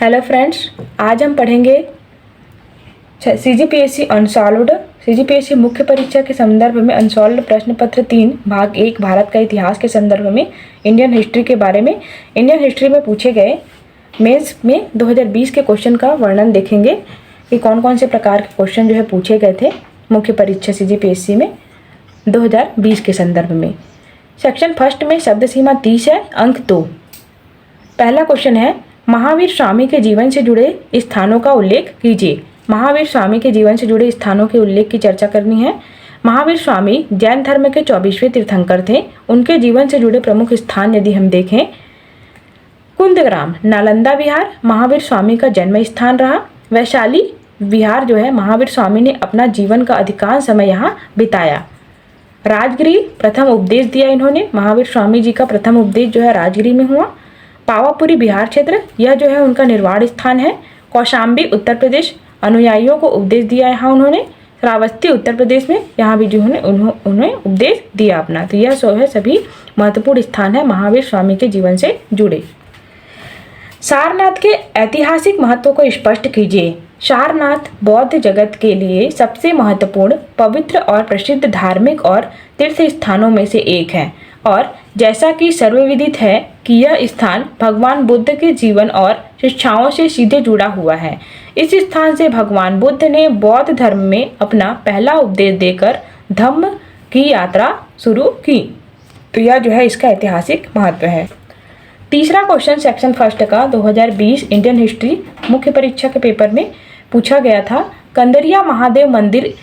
Hello friends, आज हम पढ़ेंगे सीजीपीएससी अनसॉल्व्ड सीजीपीएससी मुख्य परीक्षा के संदर्भ में अनसॉल्व्ड प्रश्न पत्र 3 भाग 1 भारत का इतिहास के संदर्भ में इंडियन हिस्ट्री के बारे में। इंडियन हिस्ट्री में पूछे गए मेंस में 2020 के क्वेश्चन का वर्णन देखेंगे कि कौन कौन से प्रकार के क्वेश्चन जो है पूछे गए थे मुख्य परीक्षा सीजीपीएससी में 2020 के संदर्भ में। सेक्शन फर्स्ट में शब्द सीमा 30 है, अंक 2। पहला क्वेश्चन है, महावीर स्वामी के जीवन से जुड़े स्थानों का उल्लेख कीजिए। महावीर स्वामी के जीवन से जुड़े स्थानों के उल्लेख की चर्चा करनी है। महावीर स्वामी जैन धर्म के 24वें तीर्थंकर थे। उनके जीवन से जुड़े प्रमुख स्थान यदि हम देखें, कुंदग्राम नालंदा विहार महावीर स्वामी का जन्म स्थान रहा। वैशाली विहार जो है महावीर स्वामी ने अपना जीवन का अधिकांश समय यहाँ बिताया। राजगिरी प्रथम उपदेश दिया इन्होंने। महावीर स्वामी जी का प्रथम उपदेश जो है राजगिरी में हुआ। पावापुरी बिहार क्षेत्र यह जो है उनका निर्वाण स्थान है। कौशाम्बी उत्तर प्रदेश अनुयायियों को उपदेश दिया यहाँ उन्होंने। श्रावस्ती उत्तर प्रदेश में यहाँ भी जो है उन्होंने उपदेश दिया अपना। तो यह सब है सभी महत्वपूर्ण स्थान है महावीर स्वामी के जीवन से जुड़े। सारनाथ के ऐतिहासिक महत्व को स्पष्ट कीजिए। सारनाथ बौद्ध जगत के लिए सबसे महत्वपूर्ण, पवित्र और प्रसिद्ध धार्मिक और तीर्थ स्थानों में से एक है और जैसा कि सर्वविदित है कि यह स्थान भगवान बुद्ध के जीवन और शिक्षाओं से सीधे जुड़ा हुआ है। इस स्थान से भगवान बुद्ध ने बौद्ध धर्म में अपना पहला उपदेश देकर धम्म की यात्रा शुरू की। तो यह जो है इसका ऐतिहासिक महत्व है। तीसरा क्वेश्चन सेक्शन फर्स्ट का 2020 इंडियन हिस्ट्री मुख्य परीक्षा के पेपर में पूछा गया था। कंदरिया महादेव मंदिर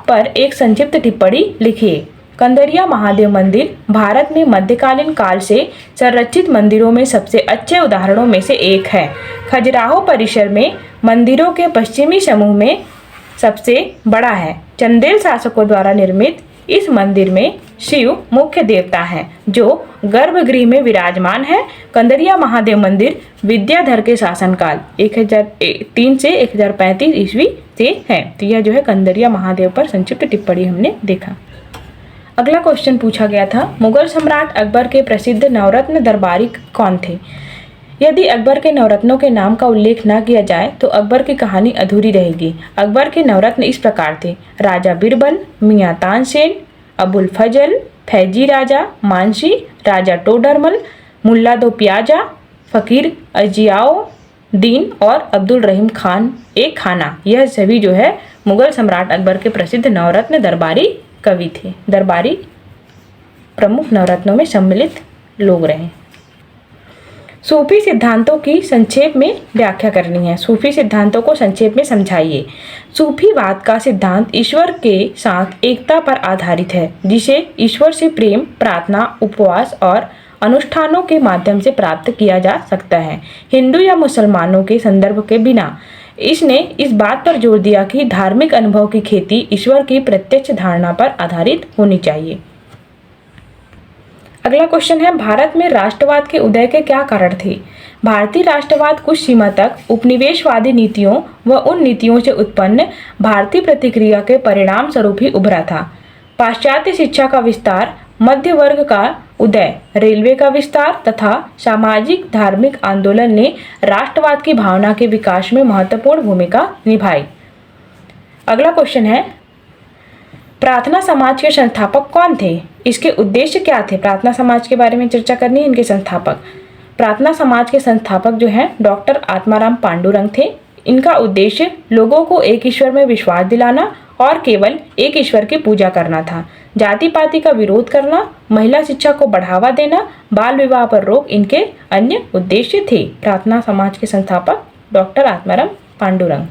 पर एक संक्षिप्त टिप्पणी लिखिए। कंदरिया महादेव मंदिर भारत में मध्यकालीन काल से संरक्षित मंदिरों में सबसे अच्छे उदाहरणों में से एक है। खजुराहो परिसर में मंदिरों के पश्चिमी समूह में सबसे बड़ा है। चंदेल शासकों द्वारा निर्मित इस मंदिर में शिव मुख्य देवता हैं जो गर्भगृह में विराजमान है। कंदरिया महादेव मंदिर विद्याधर के शासनकाल 1003 से 1035 ईस्वी से है। तो यह जो है कंदरिया महादेव पर संक्षिप्त टिप्पणी हमने देखा। अगला क्वेश्चन पूछा गया था, मुगल सम्राट अकबर के प्रसिद्ध नवरत्न दरबारी कौन थे? यदि अकबर के नवरत्नों के नाम का उल्लेख न किया जाए तो अकबर की कहानी अधूरी रहेगी। अकबर के नवरत्न इस प्रकार थे: राजा बीरबल, मियाँ तानसेन, अबुल फजल, फैजी राजा मानसी, राजा टोडरमल, मुल्ला दो प्याजा, फकीर अजियाओ दीन और अब्दुल रहीम खान एक खाना। यह सभी जो है मुगल सम्राट अकबर के प्रसिद्ध नवरत्न दरबारी कवि थे। दरबारी प्रमुख नवरत्नों में सम्मिलित लोग रहे। सूफी सिद्धांतों की संक्षेप में व्याख्या करनी है। सूफी सिद्धांतों को संक्षेप में समझाइए। सूफीवाद का सिद्धांत ईश्वर के साथ एकता पर आधारित है, जिसे ईश्वर से प्रेम, प्रार्थना, उपवास और अनुष्ठानों के माध्यम से प्राप्त किया जा सकता है। हिंदू या मुसलमानों के संदर्भ के बिना इसने इस बात पर जोर दिया कि धार्मिक अनुभव की खेती ईश्वर की प्रत्यक्ष धारणा पर आधारित होनी चाहिए। अगला क्वेश्चन है, भारत में राष्ट्रवाद के उदय के क्या कारण थे? भारतीय राष्ट्रवाद कुछ सीमा तक उपनिवेशवादी नीतियों व उन नीतियों से उत्पन्न भारतीय प्रतिक्रिया के परिणाम स्वरूप ही उभरा था। पाश्चात्य शिक्षा का विस्तार, मध्य वर्ग का उदय, रेलवे का विस्तार तथा सामाजिक धार्मिक आंदोलन ने राष्ट्रवाद की भावना के विकास में महत्वपूर्ण भूमिका निभाई। अगला क्वेश्चन है, प्रार्थना समाज के संस्थापक कौन थे? इसके उद्देश्य क्या थे? प्रार्थना समाज के बारे में चर्चा करनी है। इनके संस्थापक, प्रार्थना समाज के संस्थापक जो हैं डॉक्टर आत्माराम पांडुरंग थे। इनका उद्देश्य लोगों को एक ईश्वर में विश्वास दिलाना और केवल एक ईश्वर की पूजा करना था। जाति पाति का विरोध करना, महिला शिक्षा को बढ़ावा देना, बाल विवाह पर रोक इनके अन्य उद्देश्य थे। प्रार्थना समाज के संस्थापक डॉक्टर आत्माराम पांडुरंग।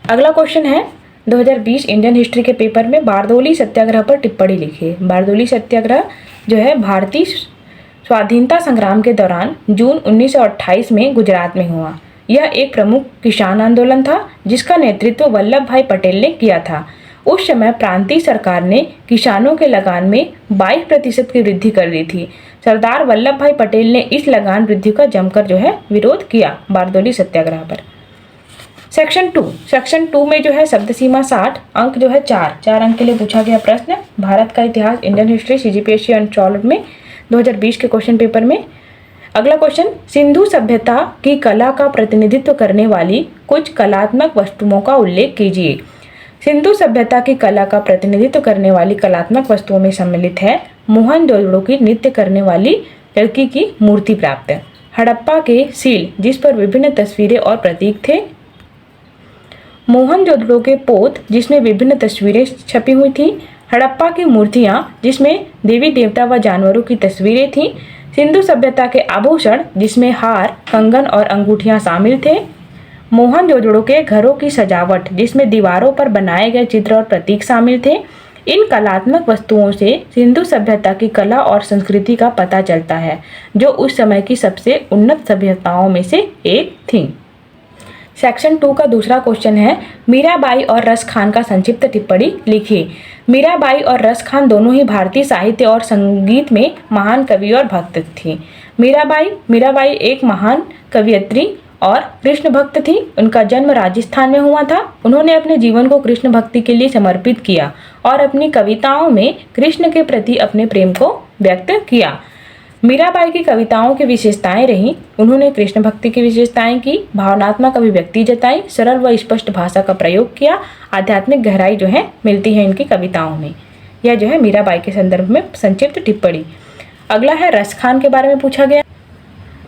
अगला क्वेश्चन है, 2020 इंडियन हिस्ट्री के पेपर में बारदोली सत्याग्रह पर टिप्पणी लिखिए। बारदोली सत्याग्रह जो है भारतीय स्वाधीनता संग्राम के दौरान जून 1928 में गुजरात में हुआ। यह एक प्रमुख किसान आंदोलन था जिसका नेतृत्व वल्लभ भाई पटेल ने किया था। उस समय प्रांतीय सरकार ने किसानों के लगान में 22% की वृद्धि कर दी थी। सरदार वल्लभ भाई पटेल ने इस लगान वृद्धि का जमकर जो है विरोध किया बारदोली सत्याग्रह पर। सेक्शन 2 में जो है शब्द सीमा 60, अंक जो है 4 अंक के लिए पूछा गया प्रश्न। भारत का इतिहास इंडियन हिस्ट्री सीजीपीएससी अनसॉल्व्ड में 2020 के क्वेश्चन पेपर में अगला क्वेश्चन, सिंधु सभ्यता की कला का प्रतिनिधित्व करने वाली कुछ कलात्मक वस्तुओं का उल्लेख कीजिए। सिंधु सभ्यता की कला का प्रतिनिधित्व करने वाली कलात्मक वस्तुओं में सम्मिलित है मोहनजोदड़ो की नृत्य करने वाली लड़की की मूर्ति प्राप्त, हड़प्पा के सील जिस पर विभिन्न तस्वीरें और प्रतीक थे, मोहनजोदड़ो के पोत जिसमें विभिन्न तस्वीरें छपी हुई थी, हड़प्पा की मूर्तियां जिसमें देवी देवता व जानवरों की तस्वीरें थीं, सिंधु सभ्यता के आभूषण जिसमें हार, कंगन और अंगूठियां शामिल थे, मोहनजोदड़ो के घरों की सजावट जिसमें दीवारों पर बनाए गए चित्र और प्रतीक शामिल थे। इन कलात्मक वस्तुओं से सिंधु सभ्यता की कला और संस्कृति का पता चलता है, जो उस समय की सबसे उन्नत सभ्यताओं में से एक थी। सेक्शन 2 का दूसरा क्वेश्चन है, मीराबाई और रस खान का संक्षिप्त टिप्पणी लिखिए। मीराबाई और रस खान दोनों ही भारतीय साहित्य और संगीत में महान कवि और भक्त थी। मीराबाई एक महान कवयित्री और कृष्ण भक्त थी। उनका जन्म राजस्थान में हुआ था। उन्होंने अपने जीवन को कृष्ण भक्ति के लिए समर्पित किया और अपनी कविताओं में कृष्ण के प्रति अपने प्रेम को व्यक्त किया। मीराबाई की कविताओं की विशेषताएं रहीं, उन्होंने कृष्ण भक्ति की विशेषताएं की, भावनात्मक अभिव्यक्ति जताई, सरल व स्पष्ट भाषा का प्रयोग किया, आध्यात्मिक गहराई जो है मिलती है इनकी कविताओं में। यह जो है मीराबाई के संदर्भ में संक्षिप्त टिप्पणी। अगला है रस खान के बारे में पूछा गया।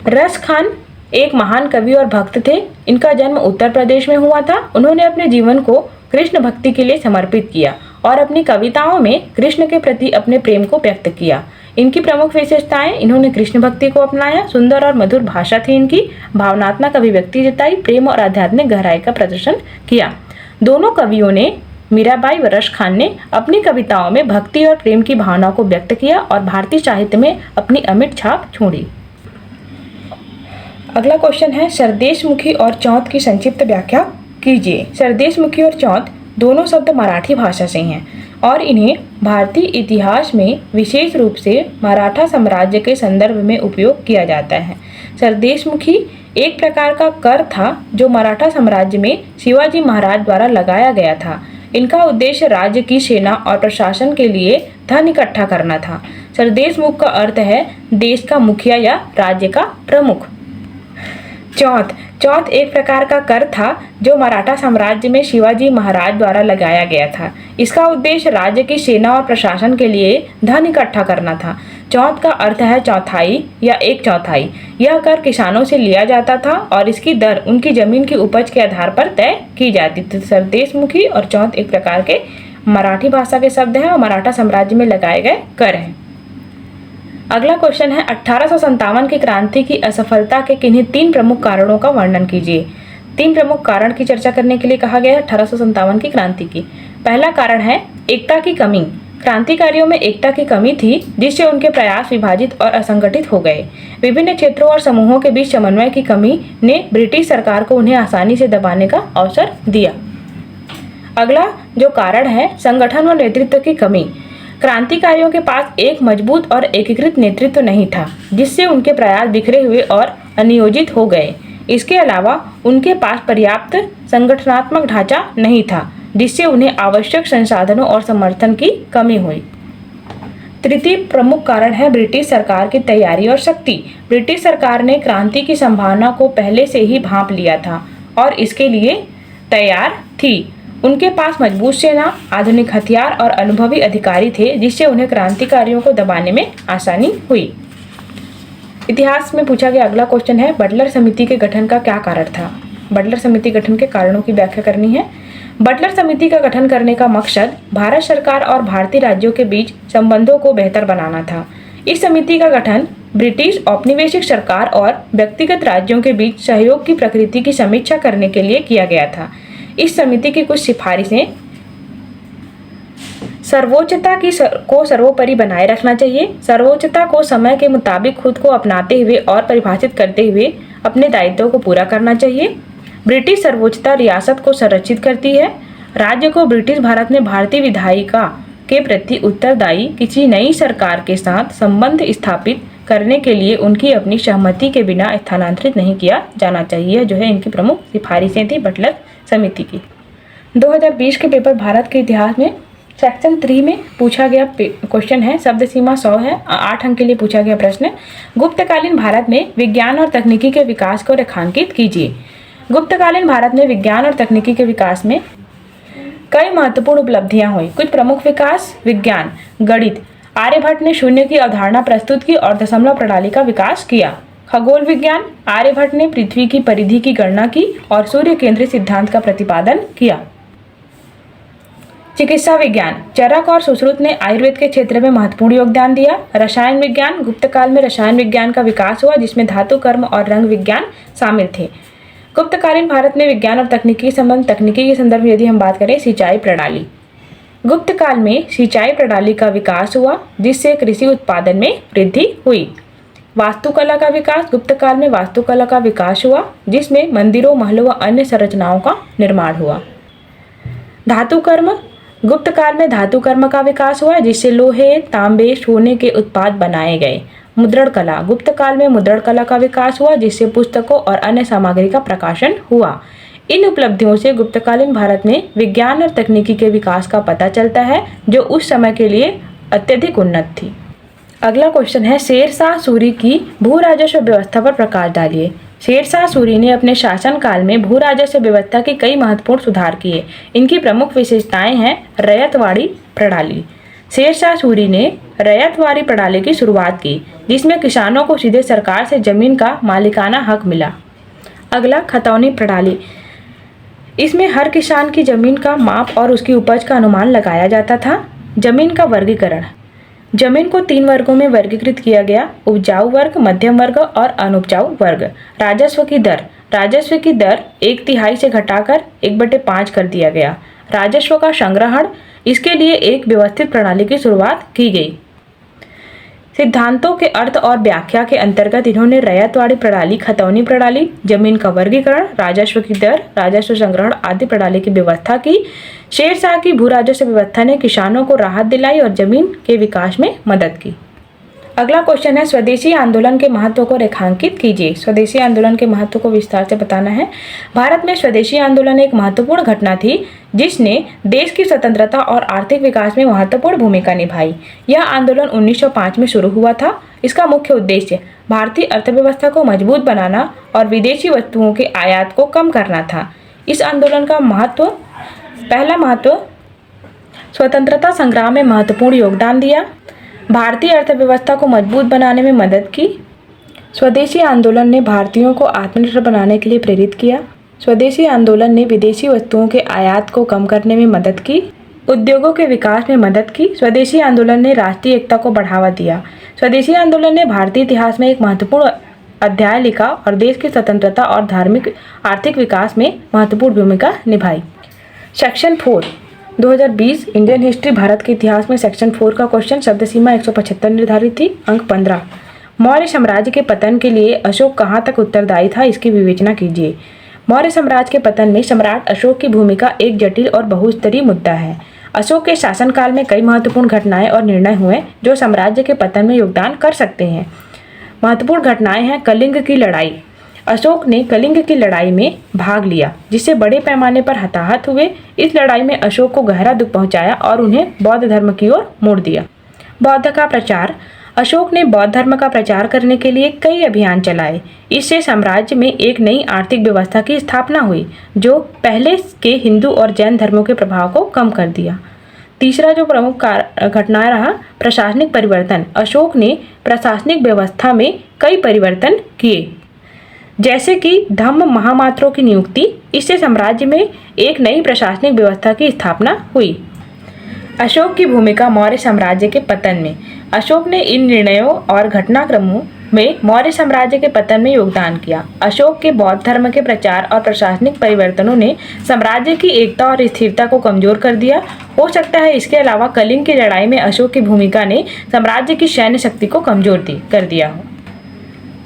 रस खान एक महान कवि और भक्त थे। इनका जन्म उत्तर प्रदेश में हुआ था। उन्होंने अपने जीवन को कृष्ण भक्ति के लिए समर्पित किया और अपनी कविताओं में कृष्ण के प्रति अपने प्रेम को व्यक्त किया। इनकी प्रमुख विशेषताएं, इन्होंने कृष्ण भक्ति को अपनाया, सुंदर और मधुर भाषा थी इनकी, भावनात्मक अभिव्यक्ति जताई, प्रेम और आध्यात्मिक गहराई का प्रदर्शन किया। दोनों कवियों ने, मीराबाई व रस खान ने, अपनी कविताओं में भक्ति और प्रेम की भावना को व्यक्त किया और भारतीय साहित्य में अपनी अमिट छाप छोड़ी। अगला क्वेश्चन है, सरदेशमुखी और चौथ की संक्षिप्त व्याख्या कीजिए। सरदेशमुखी और चौथ दोनों शब्द मराठी भाषा से हैं और इन्हें भारतीय इतिहास में विशेष रूप से मराठा साम्राज्य के संदर्भ में उपयोग किया जाता है। सरदेशमुखी एक प्रकार का कर था जो मराठा साम्राज्य में शिवाजी महाराज द्वारा लगाया गया था। इनका उद्देश्य राज्य की सेना और प्रशासन के लिए धन इकट्ठा करना था। सरदेशमुख का अर्थ है देश का मुखिया या राज्य का प्रमुख। चौथ एक प्रकार का कर था जो मराठा साम्राज्य में शिवाजी महाराज द्वारा लगाया गया था। इसका उद्देश्य राज्य की सेना और प्रशासन के लिए धन इकट्ठा करना था। चौथ का अर्थ है चौथाई या एक चौथाई। यह कर किसानों से लिया जाता था और इसकी दर उनकी जमीन की उपज के आधार पर तय की जाती थी। सरदेशमुखी और चौथ एक प्रकार के मराठी भाषा के शब्द हैं और मराठा साम्राज्य में लगाए गए कर हैं। अगला क्वेश्चन है, 1857 की क्रांति की असफलता के किन्हीं 3 प्रमुख कारणों का वर्णन कीजिए। 3 प्रमुख कारण की चर्चा करने के लिए कहा गया है 1857 की क्रांति की। पहला कारण है एकता की कमी। क्रांतिकारियों में एकता की कमी थी जिससे उनके प्रयास विभाजित और असंगठित हो गए। विभिन्न क्षेत्रों और समूहों के बीच समन्वय की कमी ने ब्रिटिश सरकार को उन्हें आसानी से दबाने का अवसर दिया। अगला जो कारण है, संगठन व नेतृत्व की कमी। क्रांतिकारियों के पास एक मजबूत और एकीकृत नेतृत्व नहीं था जिससे उनके प्रयास बिखरे हुए और अनियोजित हो गए। इसके अलावा उनके पास पर्याप्त संगठनात्मक ढांचा नहीं था जिससे उन्हें आवश्यक संसाधनों और समर्थन की कमी हुई। तृतीय प्रमुख कारण है ब्रिटिश सरकार की तैयारी और शक्ति। ब्रिटिश सरकार ने क्रांति की संभावना को पहले से ही भांप लिया था और इसके लिए तैयार थी। उनके पास मजबूत सेना, आधुनिक हथियार और अनुभवी अधिकारी थे जिससे उन्हें क्रांतिकारियों को दबाने में आसानी हुई। इतिहास में पूछा गया अगला क्वेश्चन है, बटलर समिति के गठन का क्या कारण था। बटलर समिति गठन के कारणों की व्याख्या करनी है। बटलर समिति का गठन करने का मकसद भारत सरकार और भारतीय राज्यों के बीच संबंधों को बेहतर बनाना था। इस समिति का गठन ब्रिटिश औपनिवेशिक सरकार और व्यक्तिगत राज्यों के बीच सहयोग की प्रकृति की समीक्षा करने के लिए किया गया था। इस समिति की कुछ सिफारिशें, सर्वोच्चता को सर्वोपरि बनाए रखना चाहिए। सर्वोच्चता को समय के मुताबिक खुद को अपनाते हुए और परिभाषित करते हुए अपने दायित्वों को पूरा करना चाहिए। ब्रिटिश सर्वोच्चता रियासत को संरक्षित करती है। राज्य को ब्रिटिश भारत में भारतीय विधायिका के प्रति उत्तरदायी किसी नई सरकार के साथ संबंध स्थापित करने के लिए उनकी अपनी सहमति के बिना स्थानांतरित नहीं किया जाना चाहिए, जो है इनकी प्रमुख सिफारिशें थी बटलर समिति की। 2020 के पेपर भारत के इतिहास में सेक्शन 3 में पूछा गया क्वेश्चन है, शब्द सीमा 100 है, 8 अंक के लिए पूछा गया प्रश्न है। गुप्तकालीन भारत में विज्ञान और तकनीकी के विकास को रेखांकित कीजिए। गुप्तकालीन भारत में विज्ञान और तकनीकी के विकास में कई महत्वपूर्ण उपलब्धियां हुई। कुछ प्रमुख विकास: विज्ञान, गणित, आर्यभट्ट ने शून्य की अवधारणा प्रस्तुत की और दशमलव प्रणाली का विकास किया। खगोल विज्ञान, आर्यभट्ट ने पृथ्वी की परिधि की गणना की और सूर्य केंद्रित सिद्धांत का प्रतिपादन किया। चिकित्सा विज्ञान, चरक और सुश्रुत ने आयुर्वेद के क्षेत्र में महत्वपूर्ण योगदान दिया। रसायन विज्ञान, गुप्तकाल में रसायन विज्ञान का विकास हुआ जिसमें धातु कर्म और रंग विज्ञान शामिल थे। गुप्तकालीन भारत में विज्ञान और तकनीकी के संदर्भ में यदि हम बात करें, सिंचाई प्रणाली। गुप्तकाल में सिंचाई प्रणाली का विकास हुआ जिससे कृषि उत्पादन में वृद्धि हुई। वास्तुकला का विकास, गुप्तकाल में वास्तुकला का विकास हुआ जिसमें मंदिरों, महलों व अन्य संरचनाओं का निर्माण हुआ। धातु कर्म, गुप्तकाल में धातु कर्म का विकास हुआ जिससे लोहे, तांबे, सोने के उत्पाद बनाए गए। मुद्रण कला, गुप्तकाल में मुद्रण कला का विकास हुआ जिससे पुस्तकों और अन्य सामग्री का प्रकाशन हुआ। इन उपलब्धियों से गुप्तकालीन भारत में विज्ञान और तकनीकी के विकास का पता चलता है जो उस समय के लिए अत्यधिक उन्नत थी। अगला क्वेश्चन है, शेरशाह सूरी की भू राजस्व व्यवस्था पर प्रकाश डालिए। शेरशाह सूरी ने अपने शासनकाल में भू राजस्व व्यवस्था के कई महत्वपूर्ण सुधार किए। इनकी प्रमुख विशेषताएं हैं रैयतवाड़ी प्रणाली। शेरशाह सूरी ने रैयतवाड़ी प्रणाली की शुरुआत की जिसमें किसानों को सीधे सरकार से जमीन का मालिकाना हक मिला। अगला, खतौनी प्रणाली। इसमें हर किसान की जमीन का माप और उसकी उपज का अनुमान लगाया जाता था। जमीन का वर्गीकरण, जमीन को 3 वर्गों में वर्गीकृत किया गया: उपजाऊ वर्ग, मध्यम वर्ग और अनुपजाऊ वर्ग। राजस्व की दर, राजस्व की दर 1/3 से घटाकर 1/5 कर दिया गया। राजस्व का संग्रहण, इसके लिए एक व्यवस्थित प्रणाली की शुरुआत की गई। सिद्धांतों के अर्थ और व्याख्या के अंतर्गत इन्होंने रैयतवाड़ी प्रणाली, खतौनी प्रणाली, जमीन का वर्गीकरण, राजस्व की दर, राजस्व संग्रहण आदि प्रणाली की व्यवस्था की। शेरशाह की भू राजस्व व्यवस्था ने किसानों को राहत दिलाई और जमीन के विकास में मदद की। अगला क्वेश्चन है, स्वदेशी आंदोलन के महत्व को रेखांकित कीजिए। स्वदेशी आंदोलन के महत्व को विस्तार से बताना है। भारत में स्वदेशी आंदोलन एक महत्वपूर्ण घटना थी जिसने देश की स्वतंत्रता और आर्थिक विकास में महत्वपूर्ण भूमिका निभाई। यह आंदोलन 1905 में शुरू हुआ था। इसका मुख्य उद्देश्य भारतीय अर्थव्यवस्था को मजबूत बनाना और विदेशी वस्तुओं के आयात को कम करना था। इस आंदोलन का पहला महत्व, स्वतंत्रता संग्राम में महत्वपूर्ण योगदान दिया, भारतीय अर्थव्यवस्था को मजबूत बनाने में मदद की। स्वदेशी आंदोलन ने भारतीयों को आत्मनिर्भर बनाने के लिए प्रेरित किया। स्वदेशी आंदोलन ने विदेशी वस्तुओं के आयात को कम करने में मदद की, उद्योगों के विकास में मदद की। स्वदेशी आंदोलन ने राष्ट्रीय एकता को बढ़ावा दिया। स्वदेशी आंदोलन ने भारतीय इतिहास में एक महत्वपूर्ण अध्याय लिखा और देश की स्वतंत्रता और धार्मिक आर्थिक विकास में महत्वपूर्ण भूमिका निभाई। सेक्शन 4 2020 इंडियन हिस्ट्री भारत के इतिहास में सेक्शन 4 का क्वेश्चन, शब्द सीमा 175 निर्धारित थी। अंक 15, मौर्य साम्राज्य के पतन के लिए अशोक कहाँ तक उत्तरदायी था, इसकी विवेचना कीजिए। मौर्य साम्राज्य के पतन में सम्राट अशोक की भूमिका एक जटिल और बहुस्तरीय मुद्दा है। अशोक के शासनकाल में कई महत्वपूर्ण घटनाएं और निर्णय हुए जो साम्राज्य के पतन में योगदान कर सकते हैं। महत्वपूर्ण घटनाएं हैं कलिंग की लड़ाई। अशोक ने कलिंग की लड़ाई में भाग लिया जिससे बड़े पैमाने पर हताहत हुए। इस लड़ाई में अशोक को गहरा दुख पहुंचाया और उन्हें बौद्ध धर्म की ओर मोड़ दिया। बौद्ध का प्रचार, अशोक ने बौद्ध धर्म का प्रचार करने के लिए कई अभियान चलाए। इससे साम्राज्य में एक नई आर्थिक व्यवस्था की स्थापना हुई जो पहले के हिंदू और जैन धर्मों के प्रभाव को कम कर दिया। तीसरा जो प्रमुख घटना रहा, प्रशासनिक परिवर्तन। अशोक ने प्रशासनिक व्यवस्था में कई परिवर्तन किए जैसे कि धम्म महामात्रों की नियुक्ति। इससे साम्राज्य में एक नई प्रशासनिक व्यवस्था की स्थापना हुई। अशोक की भूमिका मौर्य साम्राज्य के पतन में। अशोक ने इन निर्णयों और घटनाक्रमों में मौर्य साम्राज्य के पतन में योगदान किया। अशोक के बौद्ध धर्म के प्रचार और प्रशासनिक परिवर्तनों ने साम्राज्य की एकता और स्थिरता को कमजोर कर दिया। हो सकता है इसके अलावा कलिंग की लड़ाई में अशोक की भूमिका ने साम्राज्य की सैन्य शक्ति को कमजोर कर दिया हो।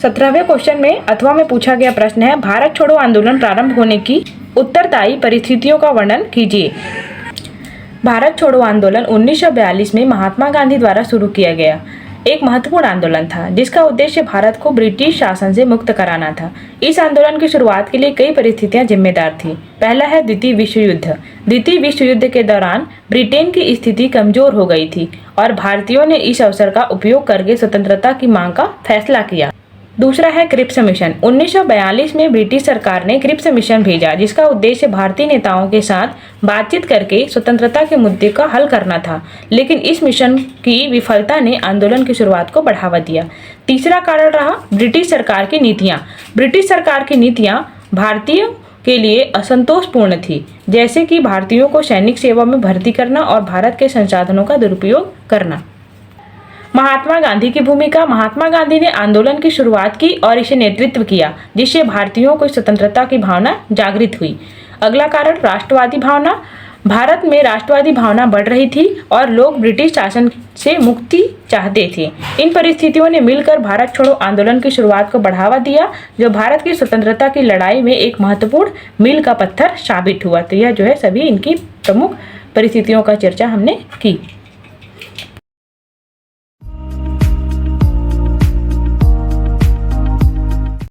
17वें क्वेश्चन में अथवा में पूछा गया प्रश्न है, भारत छोड़ो आंदोलन प्रारंभ होने की उत्तरदायी परिस्थितियों का वर्णन कीजिए। भारत छोड़ो आंदोलन 1942 में महात्मा गांधी द्वारा शुरू किया गया एक महत्वपूर्ण आंदोलन था जिसका उद्देश्य भारत को ब्रिटिश शासन से मुक्त कराना था। इस आंदोलन की शुरुआत के लिए कई परिस्थितियां जिम्मेदार थी। पहला है द्वितीय विश्व युद्ध। द्वितीय विश्व युद्ध के दौरान ब्रिटेन की स्थिति कमजोर हो गई थी और भारतीयों ने इस अवसर का उपयोग करके स्वतंत्रता की मांग का फैसला किया। दूसरा है क्रिप्स मिशन। 1942 में ब्रिटिश सरकार ने क्रिप्स मिशन भेजा जिसका उद्देश्य भारतीय नेताओं के साथ बातचीत करके स्वतंत्रता के मुद्दे का हल करना था, लेकिन इस मिशन की विफलता ने आंदोलन की शुरुआत को बढ़ावा दिया। तीसरा कारण रहा ब्रिटिश सरकार की नीतियां। ब्रिटिश सरकार की नीतियां भारतीयों के लिए असंतोषपूर्ण थी, जैसे कि भारतीयों को सैनिक सेवा में भर्ती करना और भारत के संसाधनों का दुरुपयोग करना। महात्मा गांधी की भूमिका। महात्मा गांधी ने आंदोलन की शुरुआत की और इसे नेतृत्व किया, जिससे भारतीयों को स्वतंत्रता की भावना जागृत हुई। अगला कारण राष्ट्रवादी भावना। भारत में राष्ट्रवादी भावना बढ़ रही थी और लोग ब्रिटिश शासन से मुक्ति चाहते थे। इन परिस्थितियों ने मिलकर भारत छोड़ो आंदोलन की शुरुआत को बढ़ावा दिया, जो भारत की स्वतंत्रता की लड़ाई में एक महत्वपूर्ण मील का पत्थर साबित हुआ। तो यह जो है सभी इनकी प्रमुख परिस्थितियों का चर्चा हमने की।